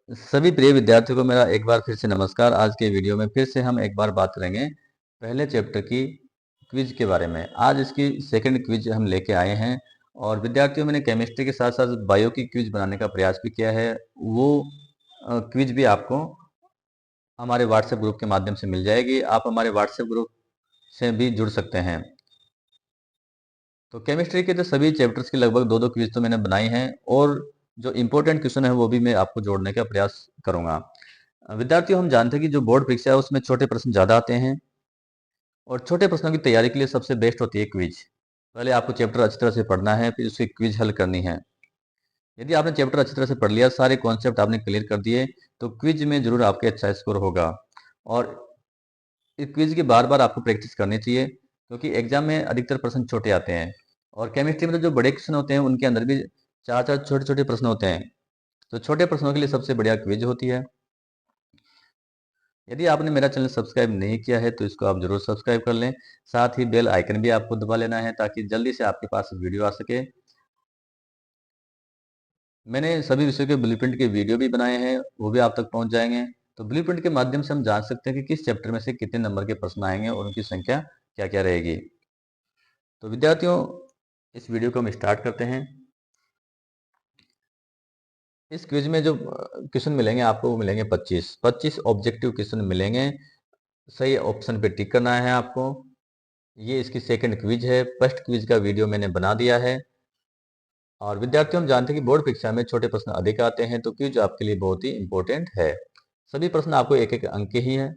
सभी प्रिय विद्यार्थियों को मेरा एक बार फिर से नमस्कार। आज के वीडियो में फिर से हम एक बार बात करेंगे पहले चैप्टर की क्विज के बारे में। आज इसकी सेकंड क्विज हम लेके आए हैं और विद्यार्थियों मैंने केमिस्ट्री के साथ साथ बायो की क्विज बनाने का प्रयास भी किया है। वो क्विज भी आपको हमारे व्हाट्सएप ग्रुप के माध्यम से मिल जाएगी। आप हमारे व्हाट्सएप ग्रुप से भी जुड़ सकते हैं। तो केमिस्ट्री के तो सभी चैप्टर्स की लगभग दो दो क्विज तो मैंने बनाई हैं और जो इम्पोर्टेंट क्वेश्चन है वो भी मैं आपको जोड़ने का प्रयास करूंगा। विद्यार्थियों, हम जानते हैं कि जो बोर्ड परीक्षा है उसमें छोटे प्रश्न ज़्यादा आते हैं और छोटे प्रश्नों की तैयारी के लिए सबसे बेस्ट होती है क्विज। पहले आपको चैप्टर अच्छी तरह से पढ़ना है, फिर उसकी क्विज हल करनी है। यदि आपने चैप्टर अच्छी तरह से पढ़ लिया, सारे कॉन्सेप्ट आपने क्लियर कर दिए, तो क्विज में जरूर आपके अच्छा स्कोर होगा। और इस क्विज की बार बार आपको प्रैक्टिस करनी चाहिए क्योंकि एग्जाम में अधिकतर प्रश्न छोटे आते हैं और केमिस्ट्री में तो जो बड़े क्वेश्चन होते हैं उनके अंदर भी चार चार छोटे छोटे प्रश्न होते हैं। तो छोटे प्रश्नों के लिए सबसे बढ़िया क्विज होती है। यदि आपने मेरा चैनल सब्सक्राइब नहीं किया है तो इसको आप जरूर सब्सक्राइब कर लें। साथ ही बेल आइकन भी आपको दबा लेना है ताकि जल्दी से आपके पास वीडियो आ सके। मैंने सभी विषयों के ब्लूप्रिंट के वीडियो भी बनाए हैं, वो भी आप तक पहुंच जाएंगे। तो ब्लूप्रिंट के माध्यम से हम जान सकते हैं कि किस चैप्टर में से कितने नंबर के प्रश्न आएंगे और उनकी संख्या क्या क्या रहेगी। तो विद्यार्थियों, इस वीडियो को हम स्टार्ट करते हैं। इस क्विज में जो क्वेश्चन मिलेंगे आपको वो मिलेंगे 25 ऑब्जेक्टिव क्वेश्चन मिलेंगे। सही ऑप्शन पे टिक करना है आपको। ये इसकी सेकंड क्विज है। फर्स्ट क्विज का वीडियो मैंने बना दिया है। और विद्यार्थियों, हम जानते हैं कि बोर्ड परीक्षा में छोटे प्रश्न अधिक आते हैं, तो क्विज आपके लिए बहुत ही इंपॉर्टेंट है। सभी प्रश्न आपको एक एक अंक के ही हैं,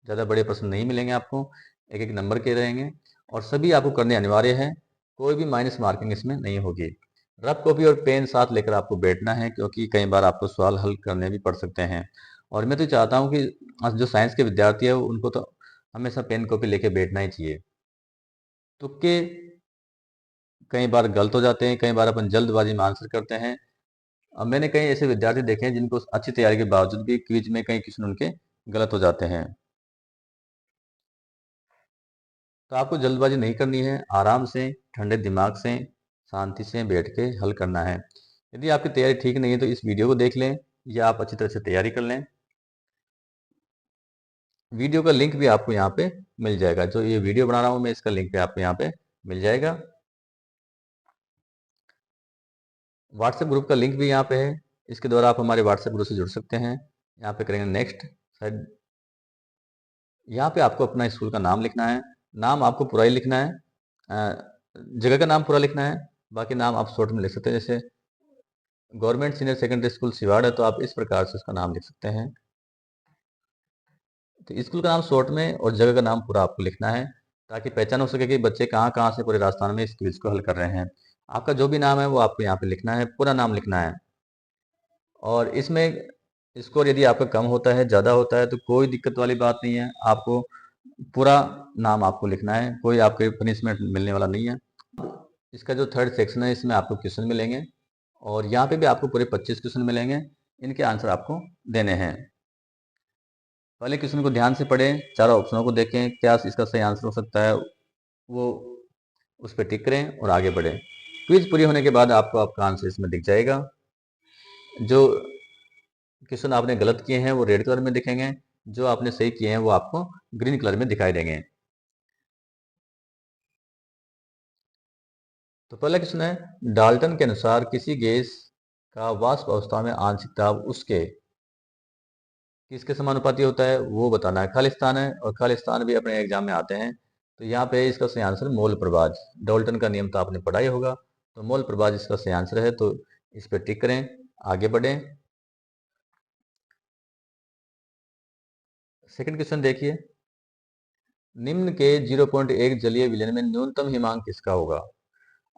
ज़्यादा बड़े प्रश्न नहीं मिलेंगे आपको, एक एक नंबर के रहेंगे और सभी आपको करने अनिवार्य है। कोई भी माइनस मार्किंग इसमें नहीं होगी। रफ कॉपी और पेन साथ लेकर आपको बैठना है क्योंकि कई बार आपको सवाल हल करने भी पड़ सकते हैं। और मैं तो चाहता हूँ कि जो साइंस के विद्यार्थी है उनको तो हमेशा पेन कॉपी लेके बैठना ही चाहिए। तुक्के कई बार गलत हो जाते हैं, कई बार अपन जल्दबाजी में आंसर करते हैं। अब मैंने कई ऐसे विद्यार्थी देखे हैं जिनको अच्छी तैयारी के बावजूद भी क्विज में कई क्वेश्चन उनके गलत हो जाते हैं। तो आपको जल्दबाजी नहीं करनी है, आराम से ठंडे दिमाग से शांति से बैठ के हल करना है। यदि आपकी तैयारी ठीक नहीं है तो इस वीडियो को देख लें या आप अच्छी तरह से तैयारी कर लें। वीडियो का लिंक भी आपको यहाँ पे मिल जाएगा। जो ये वीडियो बना रहा हूँ मैं, इसका लिंक भी आपको यहाँ पे मिल जाएगा। व्हाट्सएप ग्रुप का लिंक भी यहाँ पे है, इसके द्वारा आप हमारे व्हाट्सएप ग्रुप से जुड़ सकते हैं। यहाँ पे करेंगे नेक्स्ट। शायद यहाँ पे आपको अपना स्कूल का नाम लिखना है। नाम आपको पूरा ही लिखना है, जगह का नाम पूरा लिखना है। बाकी नाम आप शॉर्ट में लिख सकते हैं। जैसे government senior secondary school Siwar है तो आप इस प्रकार से उसका नाम लिख सकते हैं। तो स्कूल का नाम शॉर्ट में और जगह का नाम पूरा आपको लिखना है ताकि पहचान हो सके कि बच्चे कहाँ कहाँ से पूरे राजस्थान में इस क्विज को हल कर रहे हैं। आपका जो भी नाम है वो आपको यहाँ पे लिखना है, पूरा नाम लिखना है। और इसमें स्कोर यदि आपका कम होता है ज़्यादा होता है तो कोई दिक्कत वाली बात नहीं है। आपको पूरा नाम आपको लिखना है, कोई आपको पनिशमेंट मिलने वाला नहीं है। इसका जो थर्ड सेक्शन है इसमें आपको क्वेश्चन मिलेंगे और यहाँ पे भी आपको पूरे 25 क्वेश्चन मिलेंगे। इनके आंसर आपको देने हैं। पहले क्वेश्चन को ध्यान से पढ़ें, चारों ऑप्शनों को देखें, क्या इसका सही आंसर हो सकता है, वो उस पर टिक करें और आगे बढ़ें। क्विज पूरी होने के बाद आपको आपका आंसर इसमें दिख जाएगा। जो क्वेश्चन आपने गलत किए हैं वो रेड कलर में दिखेंगे, जो आपने सही किए हैं वो आपको ग्रीन कलर में दिखाई देंगे। तो पहला क्वेश्चन है, डाल्टन के अनुसार किसी गैस का वाष्प अवस्था में आंशिक दाब उसके किसके समानुपाती होता है वो बताना है। खालिस्तान है और खालिस्तान भी अपने एग्जाम में आते हैं। तो यहाँ पे इसका सही आंसर मोल प्रभाज। डाल्टन का नियम तो आपने पढ़ा ही होगा, तो मोल प्रभाज इसका सही आंसर है। तो इस पर टिक करें, आगे बढ़ें। सेकंड क्वेश्चन देखिए, निम्न के 0.1 जलीय विलयन में न्यूनतम हिमांक किसका होगा।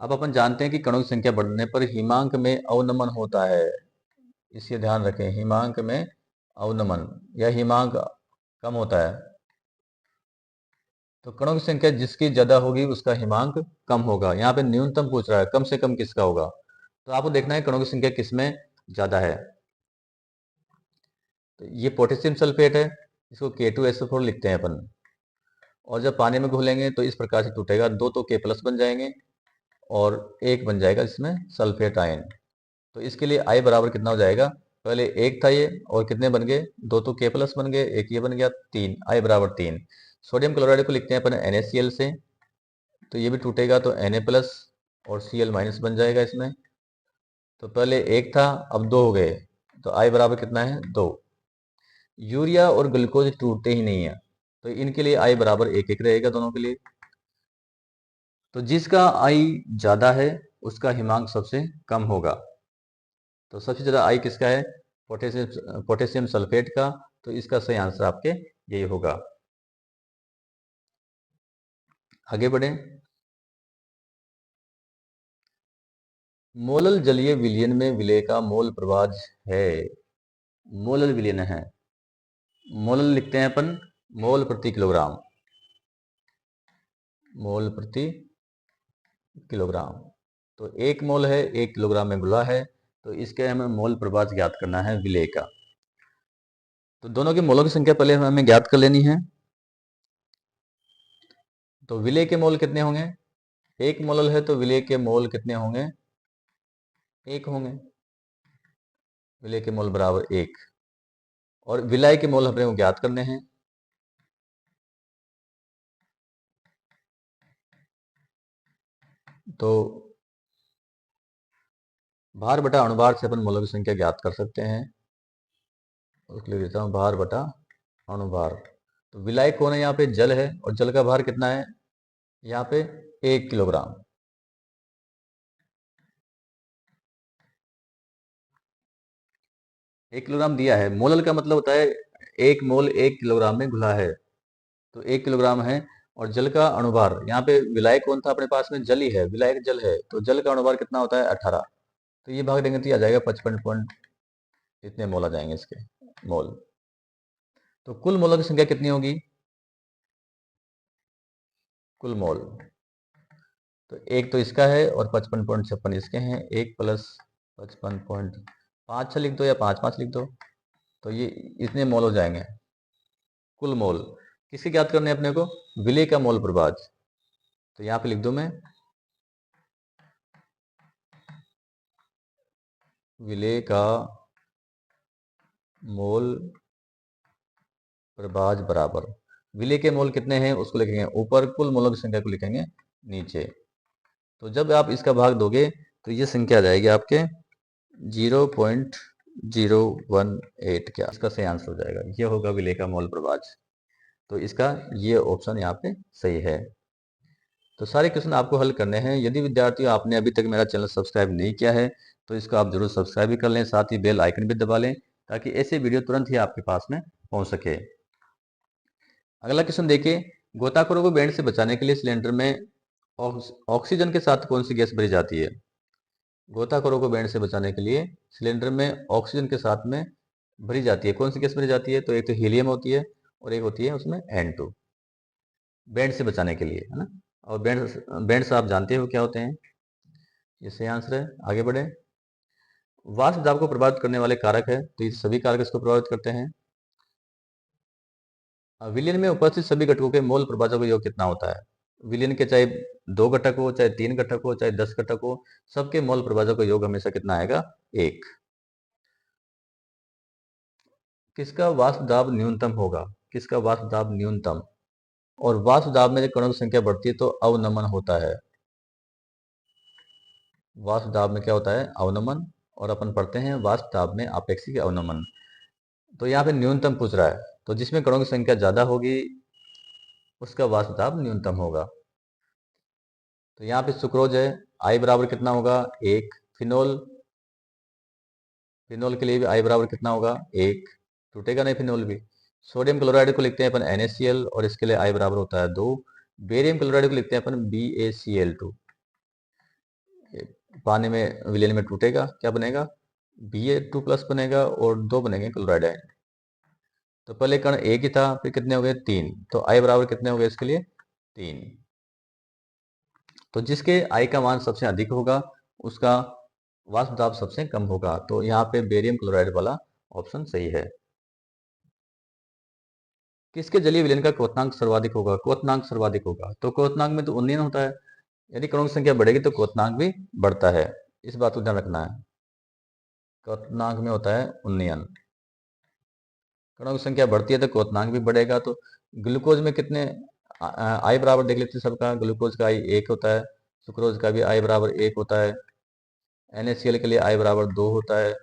अब अपन जानते हैं कि कणों की संख्या बढ़ने पर हिमांक में अवनमन होता है। इसे ध्यान रखें, हिमांक में अवनमन या हिमांक कम होता है। तो कणों की संख्या जिसकी ज्यादा होगी उसका हिमांक कम होगा। यहाँ पे न्यूनतम पूछ रहा है, कम से कम किसका होगा। तो आपको देखना है कणों की संख्या किसमें ज्यादा है। तो ये पोटेशियम सल्फेट है, इसको K2SO4 लिखते हैं अपन। और जब पानी में घोलेंगे तो इस प्रकार से टूटेगा, दो तो K प्लस बन जाएंगे और एक बन जाएगा इसमें सल्फेट आयन। तो इसके लिए I बराबर कितना हो जाएगा, पहले एक था ये, और कितने बन गए, दो तो के प्लस बन गए, एक ये बन गया, 3 आई बराबर 3। सोडियम क्लोराइड को लिखते हैं अपन NaCl से, तो ये भी टूटेगा तो Na प्लस और Cl माइनस बन जाएगा इसमें। तो पहले एक था, अब दो हो गए, तो आई बराबर कितना है, 2। यूरिया और ग्लूकोज टूटते ही नहीं है, तो इनके लिए आई बराबर एक एक रहेगा दोनों के लिए। तो जिसका आई ज्यादा है उसका हिमांक सबसे कम होगा। तो सबसे ज्यादा आई किसका है, पोटेशियम सल्फेट का। तो इसका सही आंसर आपके यही होगा। आगे बढ़े। मोलल जलीय विलयन में विलेय का मोल प्रभाज है। मोलल विलयन है, मोलल लिखते हैं अपन मोल प्रति किलोग्राम, मोल प्रति किलोग्राम। तो 1 मोल है 1 किलोग्राम में घुला है, तो इसके हमें मोल प्रभाज ज्ञात करना है विलेय का। तो दोनों के मोलों की संख्या पहले हमें ज्ञात कर लेनी है। तो विलेय के मोल कितने होंगे, 1 मोलल है तो विलेय के मोल कितने होंगे, 1 होंगे। विलेय के मोल बराबर 1, और विलाय के मोल हमें ज्ञात करने हैं। तो भार बटा अणुभार से अपन मोलों की संख्या ज्ञात कर सकते हैं। उसके लिए देता हूं भार बटा अणुभार। तो विलायक कौन है, यहाँ पे जल है, और जल का भार कितना है, यहाँ पे 1 किलोग्राम। एक किलोग्राम दिया है, मोलल का मतलब होता है 1 मोल 1 किलोग्राम में घुला है, तो 1 किलोग्राम है। और जल का अणुभार, यहाँ पे विलायक कौन था अपने पास में, जल ही है, विलायक जल है, तो जल का अणुभार कितना होता है 18। तो ये भाग देंगे तो ये आ जाएगा 55 पॉइंट, इतने मोल आ जाएंगे इसके मोल। तो कुल मोलों की संख्या कितनी होगी, कुल मोल, तो एक तो इसका है और 55.56 इसके हैं, 1 प्लस 55.5 लिख दो या 5 लिख दो, तो ये इतने मोल हो जाएंगे कुल मोल। किसके ज्ञात करने अपने को, विलेय का मोल प्रभाज। तो यहाँ पे लिख दो मैं विलेय का मोल प्रभाज बराबर, विलेय के मोल कितने हैं उसको लिखेंगे ऊपर, कुल मोलों की संख्या को लिखेंगे नीचे। तो जब आप इसका भाग दोगे तो ये संख्या आ जाएगी आपके 0.018, क्या इसका सही आंसर हो जाएगा, ये होगा विलेय का मोल प्रभाज। तो इसका ये ऑप्शन यहाँ पे सही है। तो सारे क्वेश्चन आपको हल करने हैं। यदि विद्यार्थियों आपने अभी तक मेरा चैनल सब्सक्राइब नहीं किया है तो इसको आप जरूर सब्सक्राइब भी कर लें, साथ ही बेल आइकन भी दबा लें, ताकि ऐसे वीडियो तुरंत ही आपके पास में पहुंच सके। अगला क्वेश्चन देखिए, गोताखोरों को बैंड से बचाने के लिए सिलेंडर में ऑक्सीजन के साथ कौन सी गैस भरी जाती है। गोताखोरों को बैंड से बचाने के लिए सिलेंडर में ऑक्सीजन के साथ में भरी जाती है, कौन सी गैस भरी जाती है, तो एक तो हीलियम होती है और एक होती है उसमें N2, बैंड से बचाने के लिए, है ना। और बैंड आप जानते हो क्या होते हैं, ये सही आंसर है। आगे बढ़े। वाष्प दाब को प्रभावित करने वाले कारक है, तो ये सभी कारक इसको प्रभावित करते हैं। विलयन में उपस्थित सभी घटकों के मोल प्रभाजक का योग कितना होता है। विलयन के चाहे 2 घटक हो, चाहे 3 घटक हो, चाहे 10 घटक हो, सबके मोल प्रभाजक का योग हमेशा कितना आएगा, 1। किसका वाष्प दाब न्यूनतम होगा, किसका वाष्प दाब न्यूनतम, और वाष्प दाब में जब कणों की संख्या बढ़ती है तो अवनमन होता है। वाष्प दाब में क्या होता है, अवनमन, और अपन पढ़ते हैं वाष्प दाब में आपेक्षिक अवनमन। तो यहाँ पे न्यूनतम पूछ रहा है, तो जिसमें कणों की संख्या ज्यादा होगी उसका वाष्प दाब न्यूनतम होगा। तो यहाँ पे सुक्रोज है, आई बराबर कितना होगा, 1। फिनोल, फिनोल के लिए भी आई बराबर कितना होगा, 1, टूटेगा नहीं फिनोल भी। सोडियम क्लोराइड को लिखते हैं अपन NaCl, और इसके लिए आई बराबर होता है 2। बेरियम क्लोराइड को लिखते हैं अपन BaCl2, पानी में विलयन में टूटेगा, क्या बनेगा, Ba2 प्लस बनेगा और 2 बनेंगे क्लोराइड आयन। तो पहले कण एक ही था, फिर कितने हो गए, 3, तो आई बराबर कितने हो गए इसके लिए, 3। तो जिसके आई का मान सबसे अधिक होगा उसका वाष्प दाब सबसे कम होगा। तो यहाँ पे बेरियम क्लोराइड वाला ऑप्शन सही है। किसके जलीय विलयन का क्वथनांक सर्वाधिक होगा, क्वथनांक सर्वाधिक होगा, तो क्वथनांक में तो उन्नयन होता है, यदि कणों की संख्या बढ़ेगी तो क्वथनांक भी बढ़ता है, इस बात को ध्यान रखना है। क्वथनांक में होता है उन्नयन। कणों की संख्या बढ़ती है तो क्वथनांक भी बढ़ेगा। तो ग्लूकोज में कितने आई बराबर देख लेते हैं सबका। ग्लूकोज का आई 1 होता है, सुक्रोज का भी आई बराबर 1 होता है, NaCl के लिए आई बराबर 2 होता है,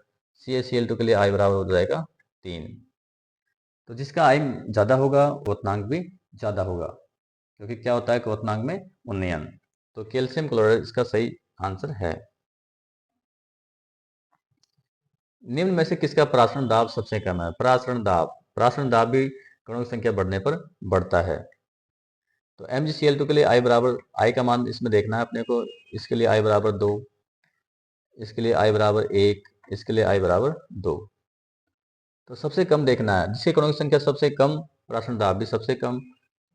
CaCl2 के लिए आई बराबर हो जाएगा 3। तो जिसका आई ज़्यादा होगा क्वथनांक भी ज़्यादा होगा, क्योंकि क्या होता है क्वथनांक में उन्नयन। तो कैल्शियम क्लोराइड इसका सही आंसर है। निम्न में से किसका परासरण दाब सबसे कम है। परासरण दाब भी कणों की संख्या बढ़ने पर बढ़ता है। तो MgCl2 के लिए आई बराबर, आई का मान इसमें देखना है अपने को। इसके लिए आई बराबर 2, इसके लिए आई बराबर 1, इसके लिए आई बराबर 2। तो सबसे कम देखना है, जिसके कणों की संख्या सबसे कम परासरण दाब भी सबसे कम।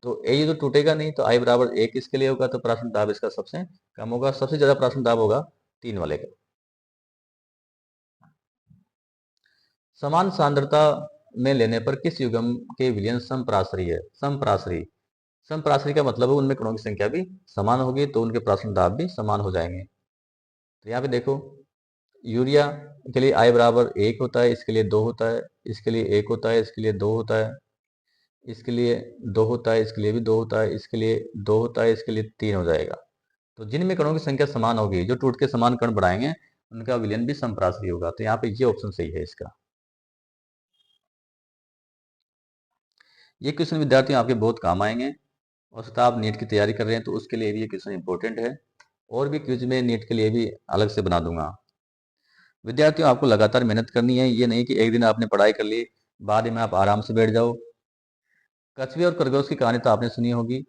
तो ये तो टूटेगा नहीं, तो आई बराबर 1 इसके लिए होगा, तो परासरण दाब इसका सबसे कम होगा। सबसे ज्यादा परासरण दाब होगा 3 वाले का। समान सांद्रता में लेने पर किस युग्म के विलयन समप्रासरी है। समप्रासरी का मतलब है उनमें कणों की संख्या भी समान होगी, तो उनके परासरण दाब भी समान हो जाएंगे। तो यहाँ पे देखो, यूरिया के लिए आई बराबर 1 होता है, इसके लिए 2 होता है, इसके लिए 1 होता है, इसके लिए 2 होता है, इसके लिए 2 होता है, इसके लिए भी 2 होता है, इसके लिए 2 होता है, इसके लिए 3 हो जाएगा। तो जिनमें कणों की संख्या समान होगी, जो टूट के समान कण बढ़ाएंगे, उनका विलयन भी समप्रासरी होगा। तो यहाँ पे ये ऑप्शन सही है इसका। ये क्वेश्चन विद्यार्थियों आपके बहुत काम आएंगे, और सतह आप नीट की तैयारी कर रहे हैं तो उसके लिए भी ये क्वेश्चन इंपॉर्टेंट है। और भी क्विज में नीट के लिए भी अलग से बना दूंगा। विद्यार्थियों आपको लगातार मेहनत करनी है। ये नहीं कि एक दिन आपने पढ़ाई कर ली, बाद में आप आराम से बैठ जाओ। कछुए और खरगोश की कहानी तो आपने सुनी होगी।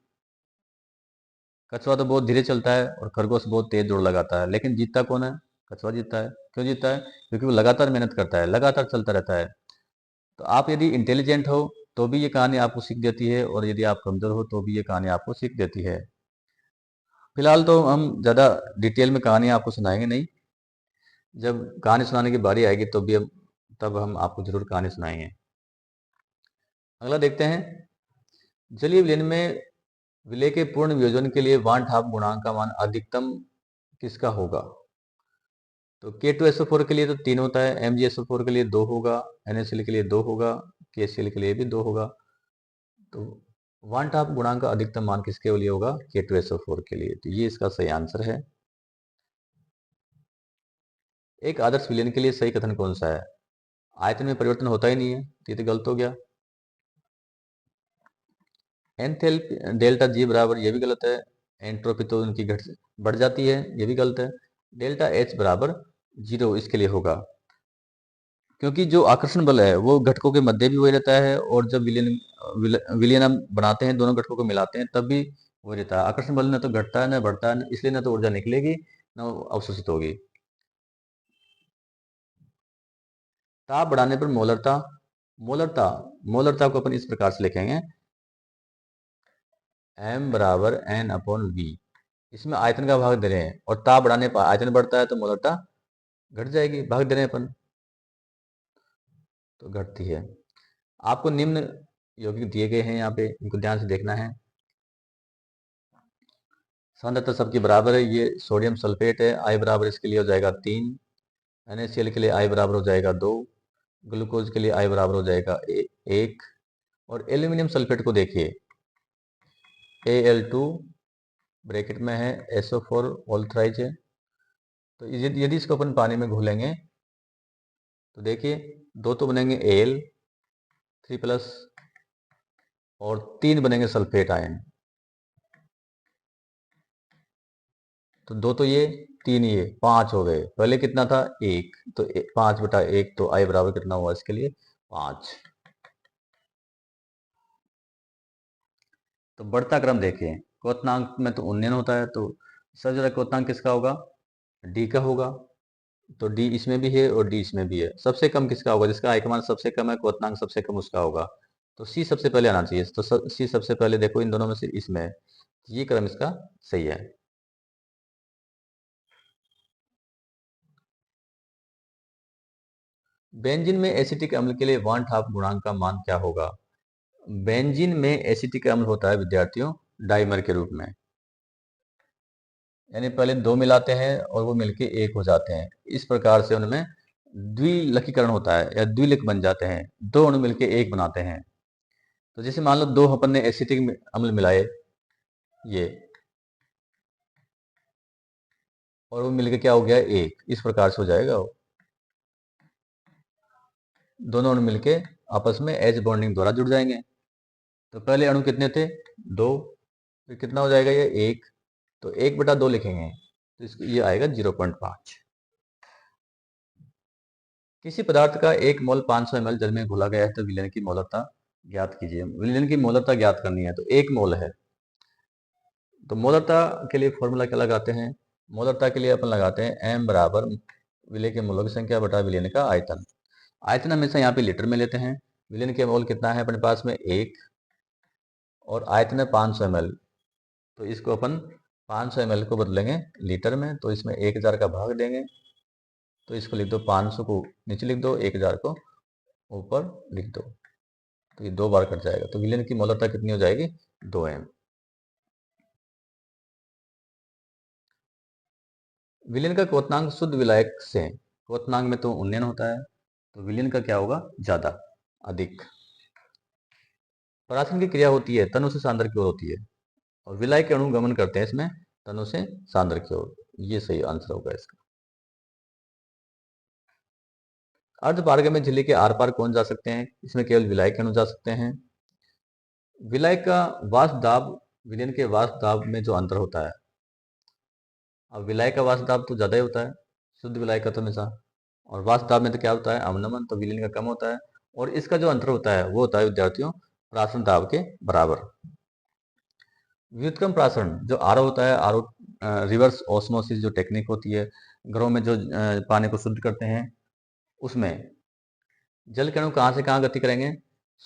कछुआ तो बहुत धीरे चलता है और खरगोश बहुत तेज दौड़ लगाता है, लेकिन जीतता कौन है। कछुआ जीतता है। क्यों जीतता है? क्योंकि वो लगातार मेहनत करता है, लगातार चलता रहता है। तो आप यदि इंटेलिजेंट हो तो भी ये कहानी आपको सीख देती है, और यदि आप कमजोर हो तो भी ये कहानी आपको सीख देती है। फिलहाल तो हम ज़्यादा डिटेल में कहानी आपको सुनाएंगे नहीं। जब कहानी सुनाने की बारी आएगी तो भी तब हम आपको जरूर कहानी सुनाएंगे। अगला देखते हैं। जलीय विलयन में विलय के पूर्ण वियोजन के लिए वान ठाप गुणांक का मान अधिकतम किसका होगा। तो K2SO4 के लिए तो 3 होता है, MgSO4 के लिए 2 होगा, NaCl के लिए 2 होगा, KCl के लिए भी 2 होगा। तो वन टाप गुणांक का अधिकतम मान किसके लिए होगा? K2SO4 के लिए। तो ये इसका सही आंसर है। एक आदर्श विलयन के लिए सही कथन कौन सा है? आयतन में परिवर्तन होता ही नहीं है, तो ये तो गलत हो गया। एंथैल्पी डेल्टा G बराबर, ये भी गलत है। एंट्रोपी तो उनकी बढ़ जाती है, ये भी गलत है। डेल्टा H बराबर 0 इसके लिए होगा, क्योंकि जो आकर्षण बल है वो घटकों के मध्य भी वही रहता है, और जब विलयन हम बनाते हैं, दोनों घटकों को मिलाते हैं, तब भी वही रहता है। आकर्षण बल न तो घटता है न बढ़ता है, इसलिए न तो ऊर्जा निकलेगी न अवशोषित होगी। ताप बढ़ाने पर मोलरता, मोलरता को अपन इस प्रकार से लिखेंगे, M बराबर N/V। इसमें आयतन का भाग दे रहे हैं, और ताप बढ़ाने पर आयतन बढ़ता है तो मोलरता घट जाएगी, भाग दे रहे हैं अपन, तो घटती है। आपको निम्न यौगिक दिए गए हैं यहाँ पे, इनको ध्यान से देखना है। सांद्रता सबकी बराबर है। ये सोडियम सल्फेट है, आई बराबर इसके लिए हो जाएगा 3, NaCl के लिए आई बराबर हो जाएगा 2, ग्लूकोज के लिए आई बराबर हो जाएगा 1, और एल्यूमिनियम सल्फेट को देखिए, Al2 ब्रैकेट में है, SO4 ऑल थ्राइज है। तो यदि इसको अपन पानी में घोलेंगे तो देखिए, 2 तो बनेंगे Al3+, और 3 बनेंगे सल्फेट आयन। तो 2 तो ये, 3 ये, 5 हो गए। पहले कितना था? 1, तो 5/1, तो आई बराबर कितना हुआ इसके लिए? 5। तो बढ़ता क्रम देखिए, क्वथनांक में तो उन्नयन होता है, तो सबसे ज्यादा क्वथनांक किसका होगा? डी का होगा। तो डी इसमें भी है और डी इसमें भी है। सबसे कम किसका होगा? जिसका आई का मान सबसे कम है, क्वथनांक सबसे कम, उसका होगा। तो सी सबसे पहले आना चाहिए। तो सी सबसे पहले देखो, इन दोनों में से इसमें है, ये क्रम इसका सही है। बेंजीन में एसिटिक अम्ल के लिए वन हाफ गुणांक का मान क्या होगा? बेंजीन में एसिटिक अम्ल होता है विद्यार्थियों डाइमर के रूप में, यानी पहले 2 मिलाते हैं और वो मिलके 1 हो जाते हैं। इस प्रकार से उनमें द्विलकीकरण होता है या द्विलिक बन जाते हैं, दो अणु मिलकर एक बनाते हैं। तो जैसे मान लो दो अपन ने एसिटिक अम्ल मिलाए ये, और वो मिलके क्या हो गया एक, इस प्रकार से हो जाएगा वो। दोनों अणु मिलके आपस में एच बॉन्डिंग द्वारा जुड़ जाएंगे। तो पहले अणु कितने थे, दो, फिर कितना हो जाएगा ये एक, तो 1/2 लिखेंगे, तो इसको ये आएगा 0.5। किसी पदार्थ का 1 मोल 500 ml जल में घोला गया है तो विलयन की मोलरता ज्ञात कीजिए। विलयन की मोलरता ज्ञात करनी है, तो 1 मोल है, तो मोलरता के लिए फॉर्मूला क्या लगाते हैं, मोलरता के लिए अपन लगाते हैं m बराबर विलय के मोलों की संख्या बटा विलयन का आयतन। आयतन हमेशा यहाँ पे लीटर में लेते हैं। विलयन के मोल कितना है अपने पास में 1, और आयतन है 500 ml, तो इसको अपन 500 ml को बदलेंगे लीटर में, तो इसमें 1000 का भाग देंगे, तो इसको लिख दो, 500 को नीचे लिख दो, 1000 को ऊपर लिख दो, तो ये 2 बार कट जाएगा। तो विलयन की मोलरता कितनी हो जाएगी, 2m। विलयन का क्वथनांक शुद्ध विलायक से, क्वथनांक में तो उन्नयन होता है, तो विलयन का क्या होगा, ज्यादा, अधिक। पराक्षण की क्रिया होती है तनु से सांद्र की ओर होती है, और विलाय के अणु गमन करते हैं इसमें तनु से सांद्र की ओर। ये सही आंसर होगा इसका। अर्धपारगम्य झिल्ली के आर पार कौन जा सकते हैं, इसमें केवल विलाय के अणु जा सकते हैं। विलाय का वाष्प दाब विलयन के वाष्प दाब में जो अंतर होता है, अब विलाय का वाष्प दाब तो ज्यादा ही होता है शुद्ध विलाय का तो हमेशा, और वाष्प दाब में तो क्या होता है, अवनमन, तो विलयन का कम होता है। और इसका जो अंतर होता है वो होता है विद्यार्थियों प्राशन दाब के बराबर। व्युत्क्रम प्राशन जो आरओ होता है, आरओ रिवर्स ऑस्मोसिस जो टेक्निक होती है, घरों में जो पानी को शुद्ध करते हैं, उसमें जल के अणु कहाँ से कहाँ गति करेंगे,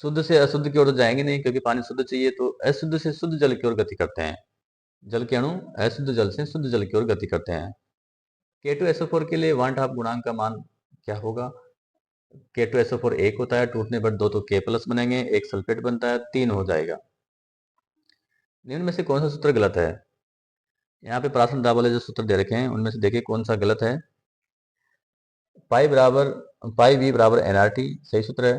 शुद्ध से अशुद्ध की ओर तो जाएंगे नहीं, क्योंकि पानी शुद्ध चाहिए, तो अशुद्ध से शुद्ध जल की ओर गति करते हैं। जल के अणु अशुद्ध जल से शुद्ध जल की ओर गति करते हैं। K2SO4 के लिए 1/2 गुणांक का मान क्या होगा, K2SO4 1 होता है, टूटने पर 2 तो K प्लस बनेंगे, एक सल्फेट बनता है, 3 हो जाएगा। निम्न में से कौन सा सूत्र गलत है, यहाँ पे प्राशन दाब वाले जो सूत्र दे रखे हैं उनमें से देखिए कौन सा गलत है। पाई वी बराबर एनआरटी सही सूत्र है,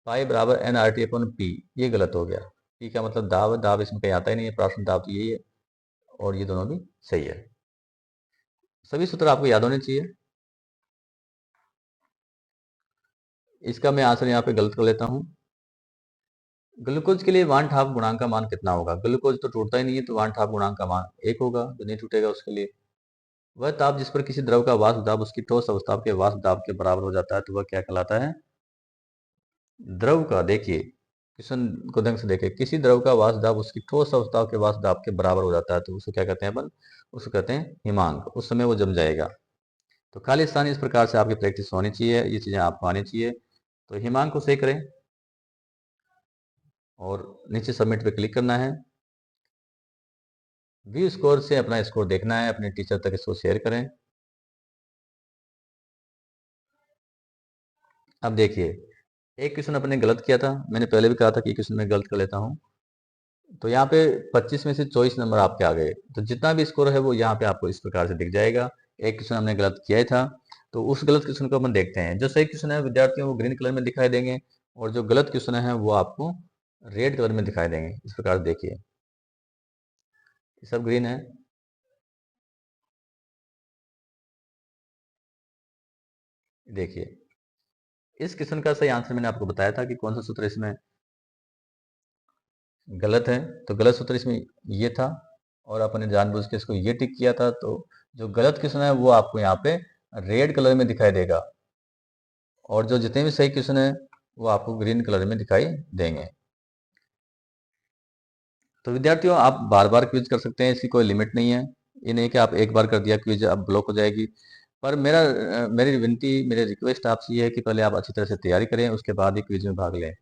पाई बराबर एनआरटी अपन पी, ये गलत हो गया। पी का मतलब दाब, दाब इसमें कहीं आता ही नहीं है, प्राशन दाब तो यही है, और ये दोनों भी सही है। सभी सूत्र आपको याद होने चाहिए। इसका मैं आंसर यहाँ पे गलत कर लेता हूँ। ग्लूकोज के लिए 1/2 गुणांक का मान कितना होगा, ग्लूकोज तो टूटता ही नहीं है, तो 1/2 गुणांक का मान 1 होगा, जो नहीं टूटेगा उसके लिए। वह ताप जिस पर किसी द्रव का वाष्प दाब उसकी ठोस अवस्था के वाष्प दाब के बराबर हो जाता है, तो वह क्या कहलाता है। द्रव का देखिए, क्वेश्चन को ढंग से देखिए, किसी द्रव का वाष्प दाब उसकी ठोस अवस्था के वाष्प दाब के बराबर हो जाता है, तो उसको क्या कहते हैं अपन, उसको कहते हैं हिमांक। उस समय वो जम जाएगा। तो खाली स्थान इस प्रकार से आपकी प्रैक्टिस होनी चाहिए, ये चीजें आपको आनी चाहिए। तो हिमांक को सही करें और नीचे सबमिट पे क्लिक करना है। व्यू स्कोर से अपना स्कोर देखना है, अपने टीचर तक इसको शेयर करें। अब देखिए, एक क्वेश्चन अपने गलत किया था, मैंने पहले भी कहा था कि क्वेश्चन मैं गलत कर लेता हूं, तो यहाँ पे 25 में से 24 नंबर आपके आ गए। तो जितना भी स्कोर है वो यहाँ पे आपको इस प्रकार से दिख जाएगा। एक क्वेश्चन हमने गलत किया ही था, तो उस गलत क्वेश्चन को अपन देखते हैं। जो सही क्वेश्चन है विद्यार्थियों वो ग्रीन कलर में दिखाई देंगे, और जो गलत क्वेश्चन है वो आपको रेड कलर में दिखाई देंगे। इस प्रकार से देखिए, ये सब ग्रीन है। देखिए, इस क्वेश्चन का सही आंसर मैंने आपको बताया था कि कौन सा सूत्र इसमें गलत है, तो गलत सूत्र इसमें ये था, और अपने जानबूझ के इसको ये टिक किया था। तो जो गलत क्वेश्चन है वो आपको यहाँ पे रेड कलर में दिखाई देगा, और जो जितने भी सही क्वेश्चन है वो आपको ग्रीन कलर में दिखाई देंगे। तो विद्यार्थियों, आप बार बार क्विज कर सकते हैं, इसकी कोई लिमिट नहीं है। ये नहीं कि आप एक बार कर दिया क्विज अब ब्लॉक हो जाएगी। पर मेरी विनती, मेरी रिक्वेस्ट आपसे ये है कि पहले आप अच्छी तरह से तैयारी करें, उसके बाद ही क्विज में भाग लें,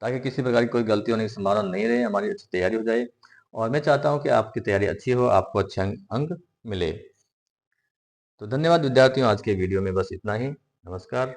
ताकि किसी प्रकार की कोई गलती होने की संभावना नहीं रहे, हमारी अच्छी तैयारी हो जाए। और मैं चाहता हूं कि आपकी तैयारी अच्छी हो, आपको अच्छे अंक मिले। तो धन्यवाद विद्यार्थियों, आज के वीडियो में बस इतना ही। नमस्कार।